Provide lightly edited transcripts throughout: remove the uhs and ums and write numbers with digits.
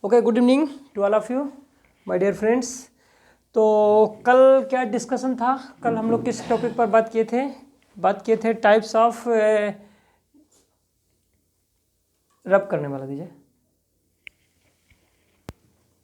Okay, good evening to all of you my dear friends. तो कल क्या discussion था? कल हम लोग किस टॉपिक पर बात किए थे टाइप्स ऑफ रब करने वाला दीजिए।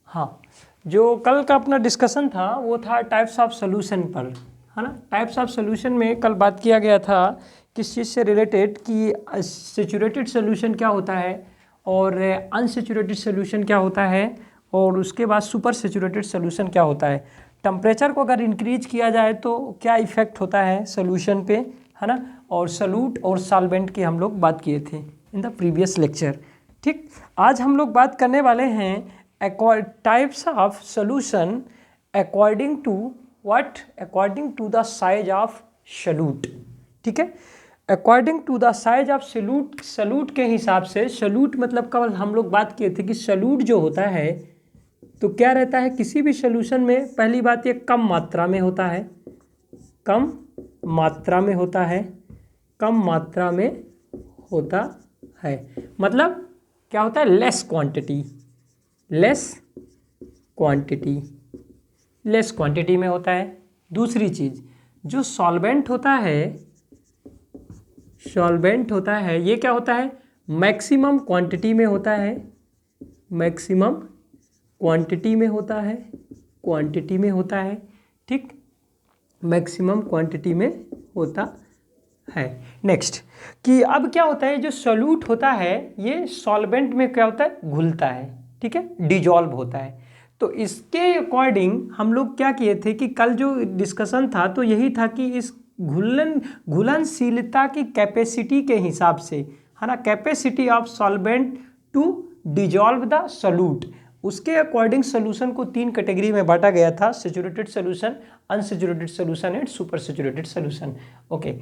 हाँ, जो कल का अपना डिस्कशन था वो था टाइप्स ऑफ सोल्यूशन पर, है ना। टाइप्स ऑफ सोल्यूशन में कल बात किया गया था किस चीज़ से रिलेटेड कि सैचुरेटेड सोल्यूशन क्या होता है और अनसैचुरेटेड सोल्यूशन क्या होता है और उसके बाद सुपर सैचुरेटेड सोल्यूशन क्या होता है। टेम्परेचर को अगर इंक्रीज किया जाए तो क्या इफ़ेक्ट होता है सोल्यूशन पे, है ना। और सॉल्यूट और सॉल्वेंट की हम लोग बात किए थे इन द प्रीवियस लेक्चर। ठीक, आज हम लोग बात करने वाले हैं types of solution according to what, according to the size of solute. ठीक है, according to the size of solute. Solute के हिसाब से, सॉल्यूट मतलब कल हम लोग बात किए थे कि सॉल्यूट जो होता है तो क्या रहता है किसी भी सॉल्यूशन में। पहली बात ये कम मात्रा में होता है, कम मात्रा में होता है, कम मात्रा में होता है। मतलब क्या होता है, less quantity, less quantity, less quantity में होता है। दूसरी चीज़, जो सॉल्वेंट होता है, सॉल्वेंट होता है ये क्या होता है, मैक्सिमम क्वांटिटी में होता है, मैक्सिमम क्वांटिटी में होता है, क्वांटिटी में होता है। ठीक, मैक्सिमम क्वांटिटी में होता है। नेक्स्ट कि अब क्या होता है, जो सॉल्यूट होता है ये सॉल्वेंट में क्या होता है, घुलता है। ठीक है, डिजॉल्व होता है। तो इसके अकॉर्डिंग हम लोग क्या किए थे कि कल जो डिस्कशन था तो यही था कि इस घुलनशीलता की कैपेसिटी के हिसाब से, है ना, capacity of solvent to dissolve the solute, उसके अकॉर्डिंग सोल्यूशन को तीन कैटेगरी में बांटा गया था: saturated solution, unsaturated solution and super saturated solution. Okay,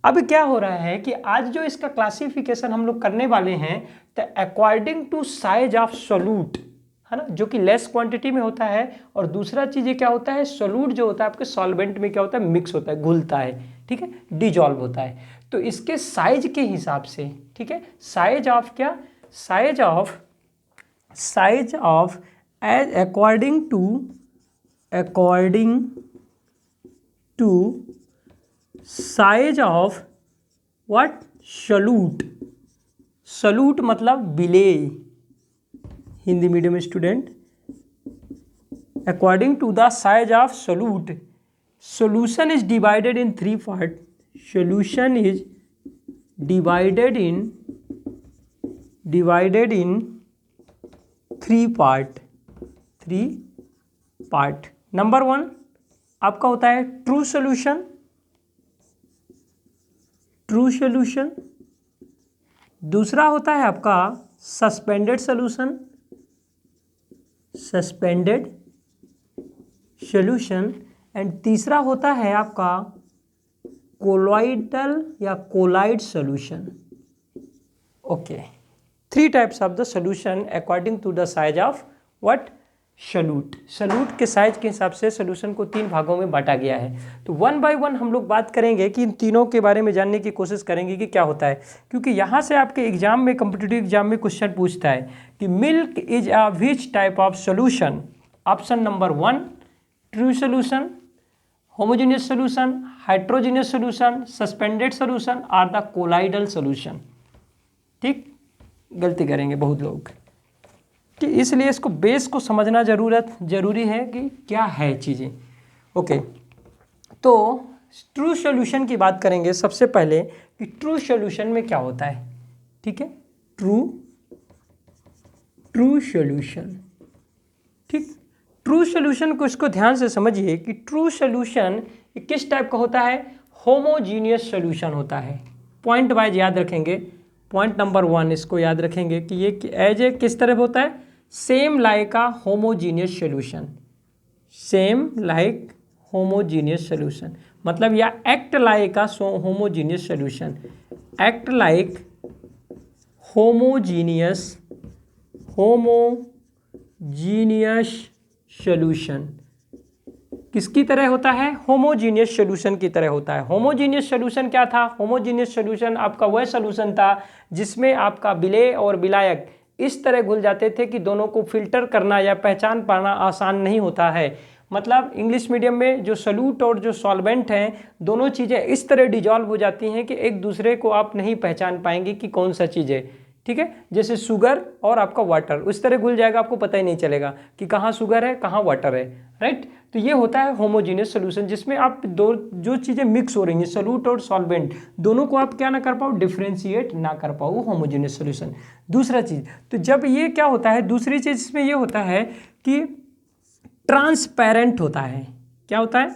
अब क्या हो रहा है कि आज जो इसका क्लासिफिकेशन हम लोग करने वाले हैं तो according to size of solute, है ना, जो कि लेस क्वांटिटी में होता है। और दूसरा चीज़ ये क्या होता है, सॉल्यूट जो होता है आपके सॉल्वेंट में क्या होता है, मिक्स होता है, घुलता है। ठीक है, डिजॉल्व होता है। तो इसके साइज के हिसाब से, ठीक है, साइज ऑफ क्या, size of, size of as according to size of what, solute. Solute मतलब विलेय, Hindi medium student. According to the size of solute, solution is divided in three part. Solution is divided in three part, three part. Number one आपका होता है true solution, true solution. दूसरा होता है आपका suspended solution, suspended solution. And तीसरा होता है आपका कोलॉइडल या colloid solution. Okay, three types of the solution according to the size of what, solute. Solute के साइज के हिसाब से सॉल्यूशन को तीन भागों में बांटा गया है। तो वन बाय वन हम लोग बात करेंगे कि इन तीनों के बारे में जानने की कोशिश करेंगे कि क्या होता है, क्योंकि यहाँ से आपके एग्जाम में, कॉम्पिटिटिव एग्जाम में क्वेश्चन पूछता है कि milk is a which type of solution. Option number one true solution, homogeneous solution, heterogeneous solution, suspended solution और द कोलाइडल solution। ठीक, गलती करेंगे बहुत लोग कि इसलिए इसको बेस को समझना जरूरी है कि क्या है चीज़ें। ओके, तो ट्रू सॉल्यूशन की बात करेंगे सबसे पहले कि ट्रू सॉल्यूशन में क्या होता है। ठीक है, ट्रू सॉल्यूशन। ठीक, ट्रू सॉल्यूशन को इसको ध्यान से समझिए कि ट्रू सॉल्यूशन किस टाइप का होता है, होमोजीनियस सॉल्यूशन होता है। पॉइंट वाइज याद रखेंगे। पॉइंट नंबर वन इसको याद रखेंगे कि ये एज ए किस तरह होता है, same like a homogeneous solution, same like homogeneous solution. मतलब या act like a homogeneous solution, act like homogeneous solution. किसकी तरह होता है, होमोजीनियस सॉल्यूशन की तरह होता है। होमोजीनियस सॉल्यूशन क्या था, होमोजीनियस सॉल्यूशन आपका वह सॉल्यूशन था जिसमें आपका विलेय और विलायक इस तरह घुल जाते थे कि दोनों को फिल्टर करना या पहचान पाना आसान नहीं होता है। मतलब इंग्लिश मीडियम में जो सॉल्यूट और जो सॉल्वेंट हैं, दोनों चीज़ें इस तरह डिजॉल्व हो जाती हैं कि एक दूसरे को आप नहीं पहचान पाएंगे कि कौन सा चीज़ है। ठीक है, जैसे शुगर और आपका वाटर उस तरह घुल जाएगा, आपको पता ही नहीं चलेगा कि कहाँ शुगर है कहाँ वाटर है। राइट, तो ये होता है होमोजीनियस सोल्यूशन, जिसमें आप दो जो चीज़ें मिक्स हो रही हैं, सॉल्यूट और सॉल्वेंट, दोनों को आप क्या ना कर पाओ, डिफ्रेंशिएट ना कर पाओ, होमोजीनियस सोल्यूशन। दूसरा चीज़, तो जब ये क्या होता है, दूसरी चीज़ इसमें ये होता है कि ट्रांसपेरेंट होता है। क्या होता है?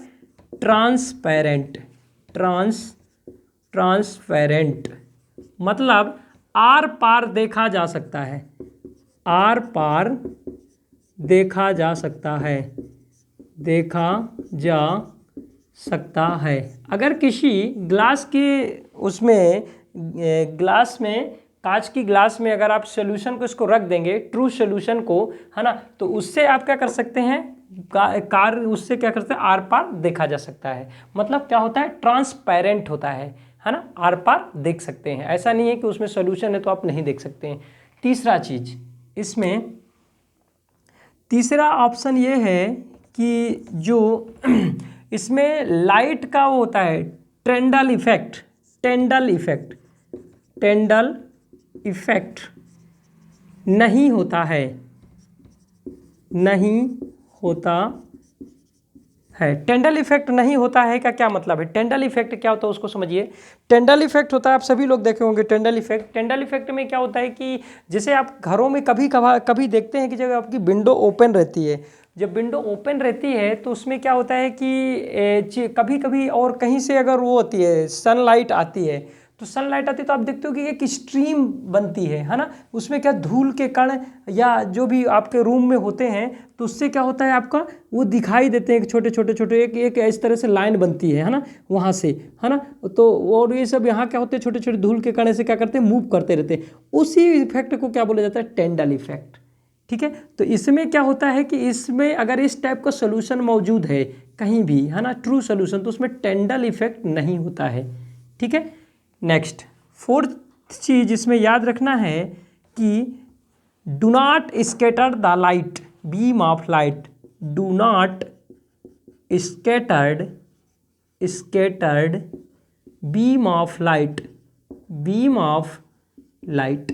ट्रांसपेरेंट। ट्रांसपेरेंट मतलब आर पार देखा जा सकता है, आर पार देखा जा सकता है, देखा जा सकता है। अगर किसी ग्लास के उसमें ग्लास में, कांच की ग्लास में अगर आप सोल्यूशन को इसको रख देंगे, ट्रू सोल्यूशन को, है ना, तो उससे आप क्या कर सकते हैं, कार उससे क्या करते हैं, आर पार देखा जा सकता है। मतलब क्या होता है, ट्रांसपेरेंट होता है ना, आर पार देख सकते हैं। ऐसा नहीं है कि उसमें सोल्यूशन है तो आप नहीं देख सकते हैं। तीसरा चीज इसमें, तीसरा ऑप्शन ये है कि जो इसमें लाइट का वो होता है टेंडल इफेक्ट। टेंडल इफेक्ट, टेंडल इफेक्ट नहीं होता है, नहीं होता है। टेंडल इफेक्ट नहीं होता है का क्या मतलब है? टेंडल इफेक्ट क्या होता है उसको समझिए। टेंडल इफेक्ट होता है, आप सभी लोग देखे होंगे टेंडल इफेक्ट। टेंडल इफेक्ट में क्या होता है कि जैसे आप घरों में कभी देखते हैं कि जब आपकी विंडो ओपन रहती है, जब विंडो ओपन रहती है तो उसमें क्या होता है कि कभी कभी और कहीं से अगर वो होती है, सनलाइट आती है, तो सनलाइट आती है तो आप देखते हो कि एक स्ट्रीम बनती है ना, उसमें क्या धूल के कण या जो भी आपके रूम में होते हैं, तो उससे क्या होता है आपका वो दिखाई देते हैं, छोटे छोटे छोटे एक इस तरह से लाइन बनती है ना, वहाँ से, है ना। तो और ये सब यहाँ क्या होते हैं, छोटे छोटे धूल के कण से क्या करते हैं, मूव करते रहते हैं। उसी इफेक्ट को क्या बोला जाता है, टेंडल इफेक्ट। ठीक है, तो इसमें क्या होता है कि इसमें अगर इस टाइप का सोल्यूशन मौजूद है कहीं भी, है ना, ट्रू सोल्यूशन, तो उसमें टेंडल इफेक्ट नहीं होता है। ठीक है, नेक्स्ट फोर्थ चीज इसमें याद रखना है कि do not scatter the light beam of light. Do not scattered beam of light, beam of light.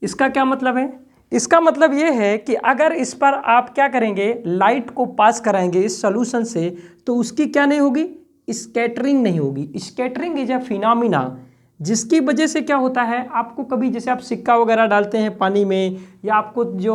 इसका क्या मतलब है? इसका मतलब ये है कि अगर इस पर आप क्या करेंगे, लाइट को पास कराएंगे इस सॉल्यूशन से, तो उसकी क्या नहीं होगी, स्कैटरिंग नहीं होगी। स्कैटरिंग इज अ फिनोमिना जिसकी वजह से क्या होता है, आपको कभी जैसे आप सिक्का वगैरह डालते हैं पानी में, या आपको जो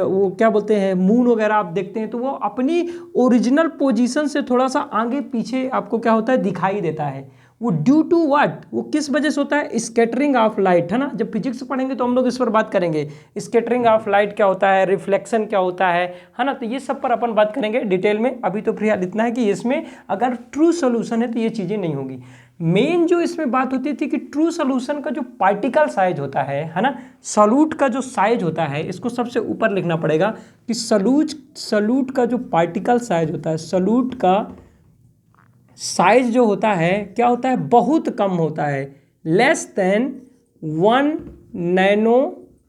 वो क्या बोलते हैं मून वगैरह आप देखते हैं, तो वो अपनी ओरिजिनल पोजीशन से थोड़ा सा आगे पीछे आपको क्या होता है, दिखाई देता है। वो ड्यू टू व्हाट, वो किस वजह से होता है, स्कैटरिंग ऑफ लाइट, है ना। जब फिजिक्स पढ़ेंगे तो हम लोग इस पर बात करेंगे, स्कैटरिंग ऑफ लाइट क्या होता है, रिफ्लेक्शन क्या होता है ना। तो ये सब पर अपन बात करेंगे डिटेल में। अभी तो फिलहाल इतना है कि इसमें अगर ट्रू सोल्यूशन है तो ये चीज़ें नहीं होगी। मेन जो इसमें बात होती थी कि ट्रू सोल्यूशन का जो पार्टिकल साइज होता है ना, सॉल्यूट का जो साइज होता है, इसको सबसे ऊपर लिखना पड़ेगा कि सॉल्यूट का जो पार्टिकल साइज होता है, सॉल्यूट का साइज जो होता है क्या होता है, बहुत कम होता है, लेस देन 1 नैनोमीटर।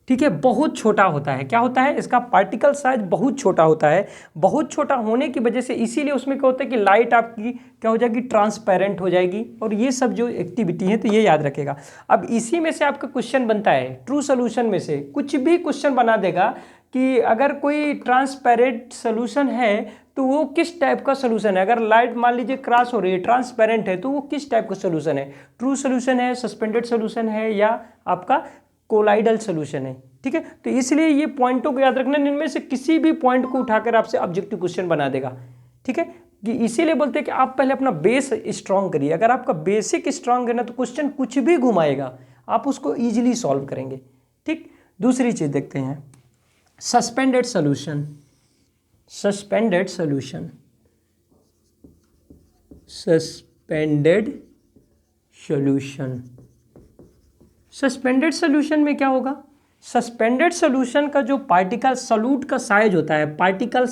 ठीक है, बहुत छोटा होता है। क्या होता है, इसका पार्टिकल साइज बहुत छोटा होता है। बहुत छोटा होने की वजह से इसीलिए उसमें क्या होता है कि लाइट आपकी क्या हो जाएगी, ट्रांसपेरेंट हो जाएगी। और ये सब जो एक्टिविटी है तो ये याद रखेगा। अब इसी में से आपका क्वेश्चन बनता है, ट्रू सोल्यूशन में से कुछ भी क्वेश्चन बना देगा कि अगर कोई ट्रांसपेरेंट सोल्यूशन है तो वो किस टाइप का सोल्यूशन है। अगर लाइट मान लीजिए क्रॉस हो रही है, ट्रांसपेरेंट है, तो वो किस टाइप का सोल्यूशन है, ट्रू सोल्यूशन है, सस्पेंडेड सोल्यूशन है, या आपका कोलाइडल सोल्यूशन है। ठीक है, तो इसलिए ये पॉइंटों को याद रखना, इनमें से किसी भी पॉइंट को उठाकर आपसे ऑब्जेक्टिव क्वेश्चन बना देगा। ठीक है, कि इसीलिए बोलते हैं कि आप पहले अपना बेस स्ट्रांग करिए। अगर आपका बेसिक स्ट्रांग है ना, तो क्वेश्चन कुछ भी घुमाएगा, आप उसको इजीली सॉल्व करेंगे। ठीक, दूसरी चीज देखते हैं, suspended solution. Suspended solution, suspended solution. Suspended solution में क्या होगा, सस्पेंडेड सोल्यूशन का जो पार्टिकल सॉल्यूट का साइज होता है, पार्टिकल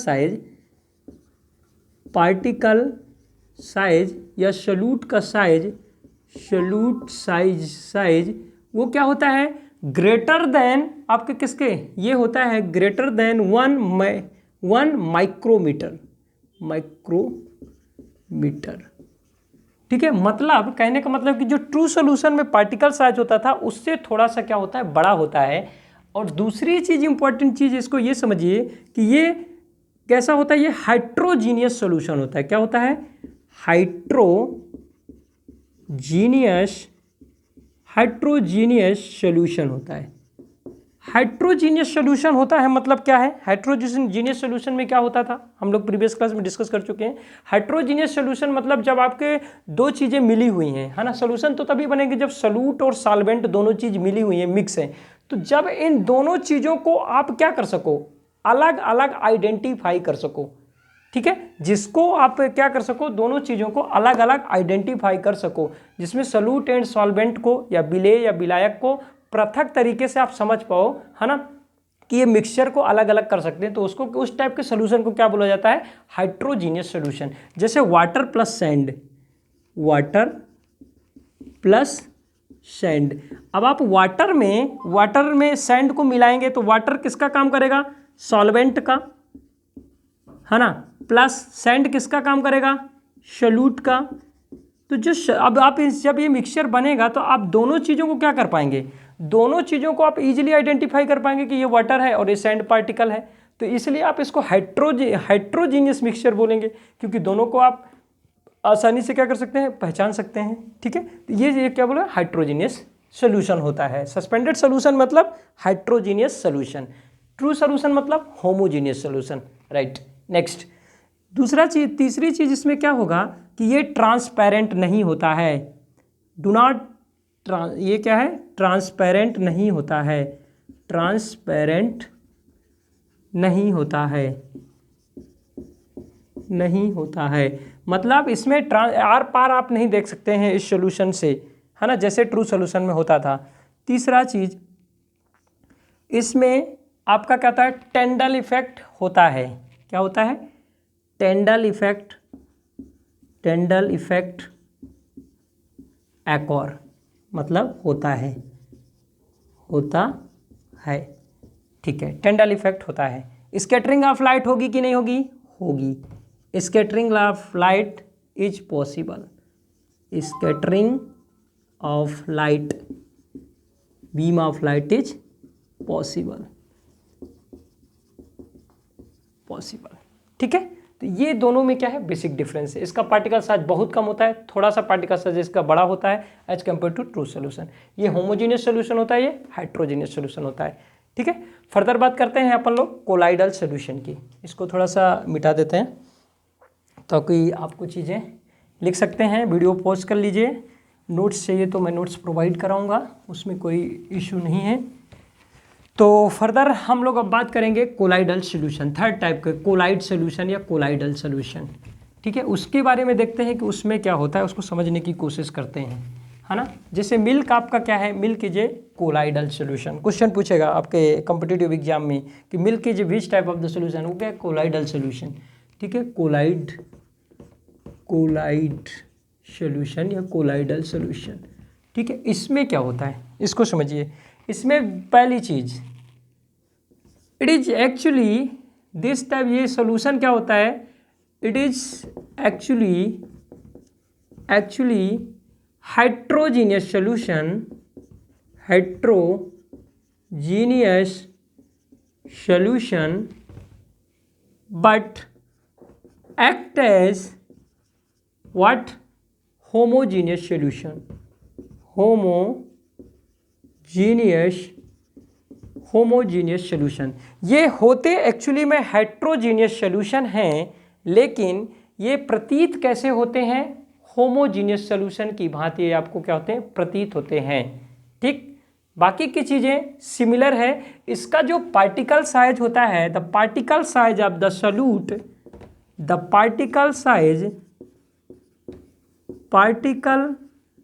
साइज या सॉल्यूट का साइज, सॉल्यूट साइज वो क्या होता है, ग्रेटर देन आपके किसके, ये होता है ग्रेटर देन 1 माइक्रोमीटर, ठीक है। मतलब कहने का मतलब कि जो ट्रू सोल्यूशन में पार्टिकल साइज होता था उससे थोड़ा सा क्या होता है, बड़ा होता है। और दूसरी चीज, इंपॉर्टेंट चीज इसको ये समझिए कि ये कैसा होता है, ये हाइड्रोजीनियस सॉल्यूशन होता है। क्या होता है, हाइड्रोजीनियस सॉल्यूशन होता है। हाइड्रोजीनियस सॉल्यूशन होता है मतलब क्या है, हाइड्रोजीनियस सॉल्यूशन में क्या होता था, हम लोग प्रीवियस क्लास में डिस्कस कर चुके हैं। हाइड्रोजीनियस सॉल्यूशन मतलब जब आपके दो चीजें मिली हुई हैं, है ना। सॉल्यूशन तो तभी बनेगी जब सॉल्यूट और सॉल्वेंट दोनों चीज मिली हुई है, मिक्स है। तो जब इन दोनों चीजों को आप क्या कर सको, अलग अलग आइडेंटिफाई कर सको, ठीक है, जिसको आप क्या कर सको, दोनों चीजों को अलग अलग आइडेंटिफाई कर सको, जिसमें सॉल्यूट एंड सॉल्वेंट को या विलेय या विलायक को पृथक तरीके से आप समझ पाओ, है ना, कि ये मिक्सचर को अलग अलग कर सकते हैं। तो उसको, उस टाइप के सोल्यूशन को क्या बोला जाता है, हाइड्रोजीनियस सोल्यूशन। जैसे वाटर प्लस सैंड। अब आप वाटर में सैंड को मिलाएंगे तो वाटर किसका काम करेगा, सॉल्वेंट का, है ना, प्लस सैंड किसका काम करेगा, सॉल्यूट का। तो अब आप जब ये मिक्सचर बनेगा तो आप दोनों चीज़ों को क्या कर पाएंगे, दोनों चीज़ों को आप इजीली आइडेंटिफाई कर पाएंगे कि ये वाटर है और ये सैंड पार्टिकल है। तो इसलिए आप इसको हाइड्रोजीनियस मिक्सचर बोलेंगे, क्योंकि दोनों को आप आसानी से क्या कर सकते हैं, पहचान सकते हैं, ठीक है। तो ये क्या बोला, हाइड्रोजीनियस सोल्यूशन होता है। सस्पेंडेड सोल्यूशन मतलब हाइड्रोजीनियस सोल्यूशन, ट्रू सोल्यूशन मतलब होमोजीनियस सोल्यूशन, राइट। नेक्स्ट, तीसरी चीज इसमें क्या होगा कि ये ट्रांसपेरेंट नहीं होता है। ये क्या है, ट्रांसपेरेंट नहीं होता है, ट्रांसपेरेंट नहीं होता है। मतलब इसमें आर पार आप नहीं देख सकते हैं इस सॉल्यूशन से, है ना, जैसे ट्रू सॉल्यूशन में होता था। तीसरा चीज इसमें आपका क्या होता है, टेंडल इफेक्ट होता है। क्या होता है, टेंडल इफेक्ट एक्वर, मतलब होता है, ठीक है, टेंडल इफेक्ट होता है। स्कैटरिंग ऑफ लाइट होगी कि नहीं होगी, होगी। Scattering of light is possible, scattering of light, beam of light is possible, ठीक है। तो ये दोनों में क्या है, बेसिक डिफरेंस है। इसका पार्टिकल साइज बहुत कम होता है, थोड़ा सा पार्टिकल साइज इसका बड़ा होता है as compare to true solution. ये होमोजीनियस सोल्यूशन होता है, ये हाइड्रोजीनियस सोल्यूशन होता है, ठीक है। फर्दर बात करते हैं अपन लोग कोलाइडल सोल्यूशन की। इसको थोड़ा सा मिटा देते हैं ताकि आपको चीज़ें लिख सकते हैं। वीडियो पॉज कर लीजिए, नोट्स चाहिए तो मैं नोट्स प्रोवाइड कराऊँगा, उसमें कोई इशू नहीं है। तो फर्दर हम लोग अब बात करेंगे कोलाइडल सोल्यूशन, थर्ड टाइप के कोलाइड सोल्यूशन या कोलाइडल सोल्यूशन, ठीक है। उसके बारे में देखते हैं कि उसमें क्या होता है, उसको समझने की कोशिश करते हैं, है ना। जैसे मिल्क आपका क्या है, milk is a colloidal solution. Question पूछेगा आपके कॉम्पिटिटिव एग्जाम में कि milk is which type of the solution, वो क्या है, कोलाइडल सोल्यूशन, ठीक है। कोलाइड सोल्यूशन या कोलाइडल सोल्यूशन, ठीक है। इसमें क्या होता है, इसको समझिए। इसमें पहली चीज, it is actually this type, ये सोल्यूशन क्या होता है, it is actually heterogeneous solution but act as what, homogeneous solution, homogeneous solution. ये होते एक्चुअली में हेट्रोजीनियस सोल्यूशन हैं, लेकिन ये प्रतीत कैसे होते हैं, होमोजीनियस सोल्यूशन की भांति आपको क्या होते हैं, प्रतीत होते हैं, ठीक। बाकी की चीजें सिमिलर है। इसका जो पार्टिकल साइज होता है, the particle size of the solute, the particle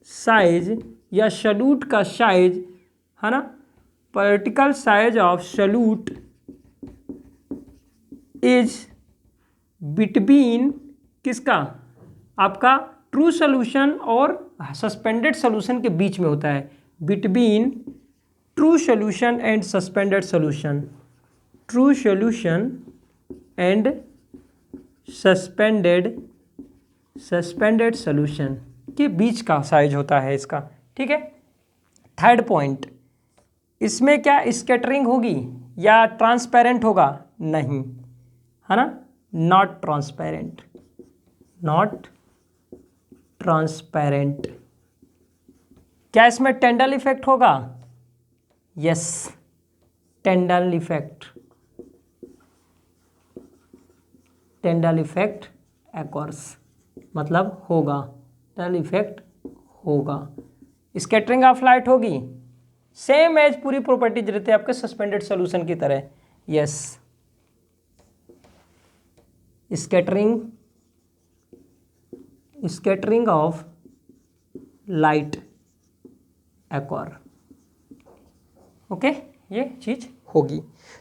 size या सॉल्यूट का साइज, है ना, particle size of solute is between किसका, आपका ट्रू सोल्यूशन और सस्पेंडेड सोल्यूशन के बीच में होता है। Between true solution and suspended solution, true solution and suspended solution के बीच का साइज होता है इसका, ठीक है। थर्ड पॉइंट, इसमें क्या स्कैटरिंग होगी या ट्रांसपेरेंट होगा? नहीं, है ना, नॉट ट्रांसपेरेंट, नॉट ट्रांसपेरेंट। क्या इसमें टेंडल इफेक्ट होगा? यस, टेंडल इफेक्ट, टेंडल इफेक्ट एक्वर्स, मतलब होगा, टेंडल इफेक्ट होगा। स्कैटरिंग ऑफ लाइट होगी, सेम एज पूरी प्रॉपर्टीज रहते हैं आपके सस्पेंडेड सॉल्यूशन की तरह। Yes, scattering of light एक्वर, okay, ये चीज होगी।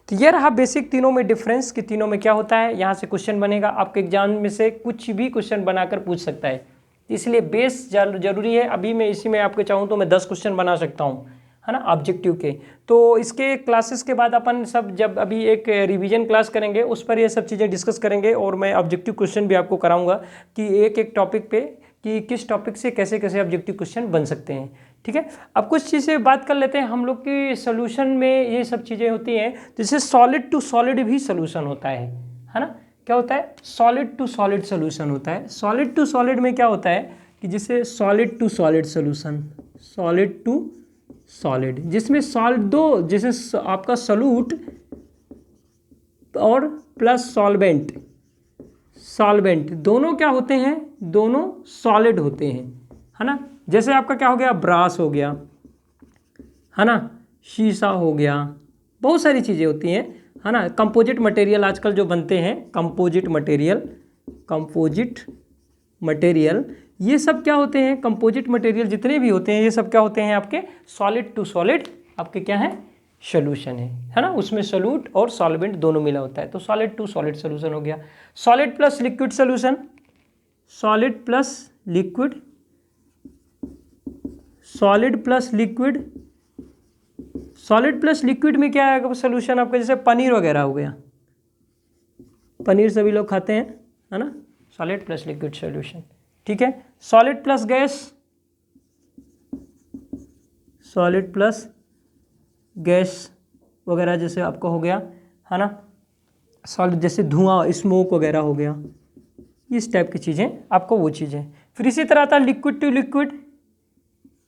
तो ये रहा बेसिक तीनों में डिफरेंस कि तीनों में क्या होता है। यहाँ से क्वेश्चन बनेगा, आपके एग्जाम में से कुछ भी क्वेश्चन बनाकर पूछ सकता है, इसलिए बेस जरूरी है। अभी मैं इसी में आपके चाहूँ तो मैं 10 क्वेश्चन बना सकता हूँ, है ना, ऑब्जेक्टिव के। तो इसके क्लासेस के बाद अपन सब जब अभी एक रिवीजन क्लास करेंगे उस पर ये सब चीज़ें डिस्कस करेंगे, और मैं ऑब्जेक्टिव क्वेश्चन भी आपको कराऊंगा कि एक एक टॉपिक पे कि किस टॉपिक से कैसे कैसे ऑब्जेक्टिव क्वेश्चन बन सकते हैं, ठीक है। अब कुछ चीज़ें बात कर लेते हैं हम लोग की सोल्यूशन में ये सब चीज़ें होती हैं, जैसे सॉलिड टू सॉलिड भी सोल्यूशन होता है ना। क्या होता है? सॉलिड टू सॉलिड सोल्यूशन होता है। सॉलिड टू सॉलिड में क्या होता है कि जैसे solid to solid solution, solid to solid, जिसमें सॉल्ट दो, जैसे आपका सॉल्यूट और प्लस सॉल्वेंट, सॉल्वेंट दोनों क्या होते हैं? दोनों सॉलिड होते हैं, है ना। जैसे आपका क्या हो गया? ब्रास हो गया, है ना, शीशा हो गया, बहुत सारी चीज़ें होती हैं, है ना। कंपोजिट मटेरियल आजकल जो बनते हैं, कंपोजिट मटेरियल ये सब क्या होते हैं? कंपोजिट मटेरियल जितने भी होते हैं ये सब क्या होते हैं? आपके सॉलिड टू सॉलिड आपके क्या है? सोल्यूशन है ना। उसमें सोल्यूट और सॉल्वेंट दोनों मिला होता है, तो सॉलिड टू सॉलिड सोल्यूशन हो गया। Solid plus liquid solution, solid plus liquid, solid plus liquid, solid plus liquid में क्या है सोल्यूशन आपका? जैसे पनीर वगैरह हो गया, पनीर सभी लोग खाते हैं, है ना, सॉलिड प्लस लिक्विड सोल्यूशन, ठीक है। Solid plus gas, solid plus gas वगैरह जैसे आपका हो गया, है ना, सॉलिड जैसे धुआं, स्मोक वगैरह हो गया, इस टाइप की चीज़ें आपको वो चीज़ें। फिर इसी तरह आता है liquid to liquid,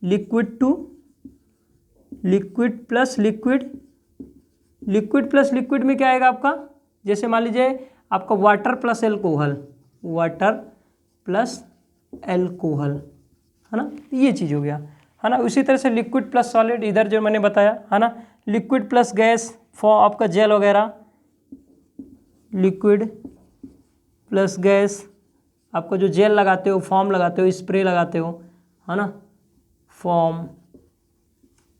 liquid to liquid plus liquid, liquid plus liquid में क्या आएगा आपका? जैसे मान लीजिए आपका water plus alcohol, water plus alcohol, है ना, ये चीज़ हो गया, है ना। उसी तरह से लिक्विड प्लस सॉलिड, इधर जो मैंने बताया, है ना, लिक्विड प्लस गैस फॉर आपका जेल वगैरह, लिक्विड प्लस गैस आपको जो जेल लगाते हो, फॉर्म लगाते हो, स्प्रे लगाते हो, है ना, फॉर्म,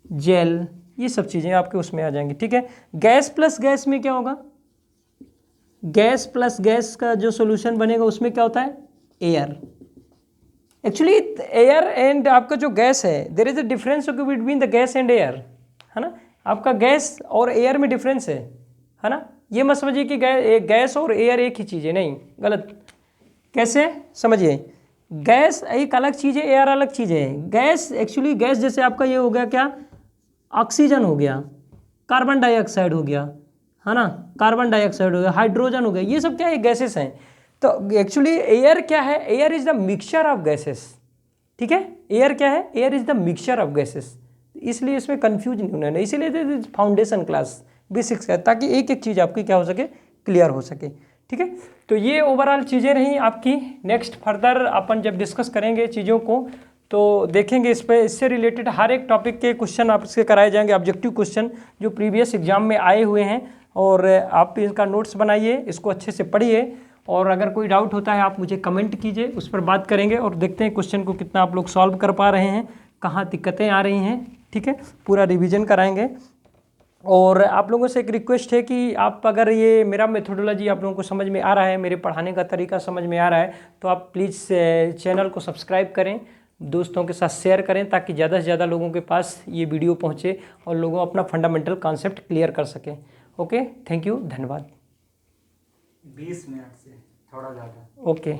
जेल, ये सब चीज़ें आपके उसमें आ जाएंगी, ठीक है। गैस प्लस गैस में क्या होगा? गैस प्लस गैस का जो सॉल्यूशन बनेगा उसमें क्या होता है? एयर। एक्चुअली एयर एंड आपका जो गैस है, there is a difference between the gas and air, है ना। आपका गैस और एयर में डिफरेंस है ना। ये मत समझिए कि गैस और एयर एक ही चीज़ है, नहीं, गलत। कैसे समझिए? गैस एक अलग चीज़ है, एयर अलग चीज़ है। गैस एक्चुअली गैस जैसे आपका ये हो गया क्या? ऑक्सीजन हो गया, कार्बन डाइऑक्साइड हो गया, है ना, कार्बन डाइऑक्साइड हो गया, हाइड्रोजन हो गया, ये सब क्या है? गैसेस हैं। तो एक्चुअली एयर क्या है? Air is the mixture of gases, ठीक है। एयर क्या है? Air is the mixture of gases, इसलिए इसमें कंफ्यूज नहीं होना है, इसीलिए फाउंडेशन क्लास बेसिक्स है, ताकि एक एक चीज़ आपकी क्या हो सके? क्लियर हो सके, ठीक है। तो ये ओवरऑल चीज़ें रही आपकी। नेक्स्ट फर्दर अपन जब डिस्कस करेंगे चीज़ों को तो देखेंगे इस पर, इससे रिलेटेड हर एक टॉपिक के क्वेश्चन आपसे कराए जाएंगे, ऑब्जेक्टिव क्वेश्चन जो प्रीवियस एग्जाम में आए हुए हैं, और आप इनका नोट्स बनाइए, इसको अच्छे से पढ़िए, और अगर कोई डाउट होता है आप मुझे कमेंट कीजिए, उस पर बात करेंगे और देखते हैं क्वेश्चन को कितना आप लोग सॉल्व कर पा रहे हैं, कहाँ दिक्कतें आ रही हैं, ठीक है। पूरा रिवीजन कराएंगे। और आप लोगों से एक रिक्वेस्ट है कि आप अगर ये मेरा मेथोडोलॉजी आप लोगों को समझ में आ रहा है, मेरे पढ़ाने का तरीका समझ में आ रहा है, तो आप प्लीज़ चैनल को सब्सक्राइब करें, दोस्तों के साथ शेयर करें ताकि ज़्यादा से ज़्यादा लोगों के पास ये वीडियो पहुँचे और लोगों अपना फंडामेंटल कॉन्सेप्ट क्लियर कर सकें। ओके, थैंक यू, धन्यवाद। 20 मिनट से थोड़ा ज़्यादा। ओके।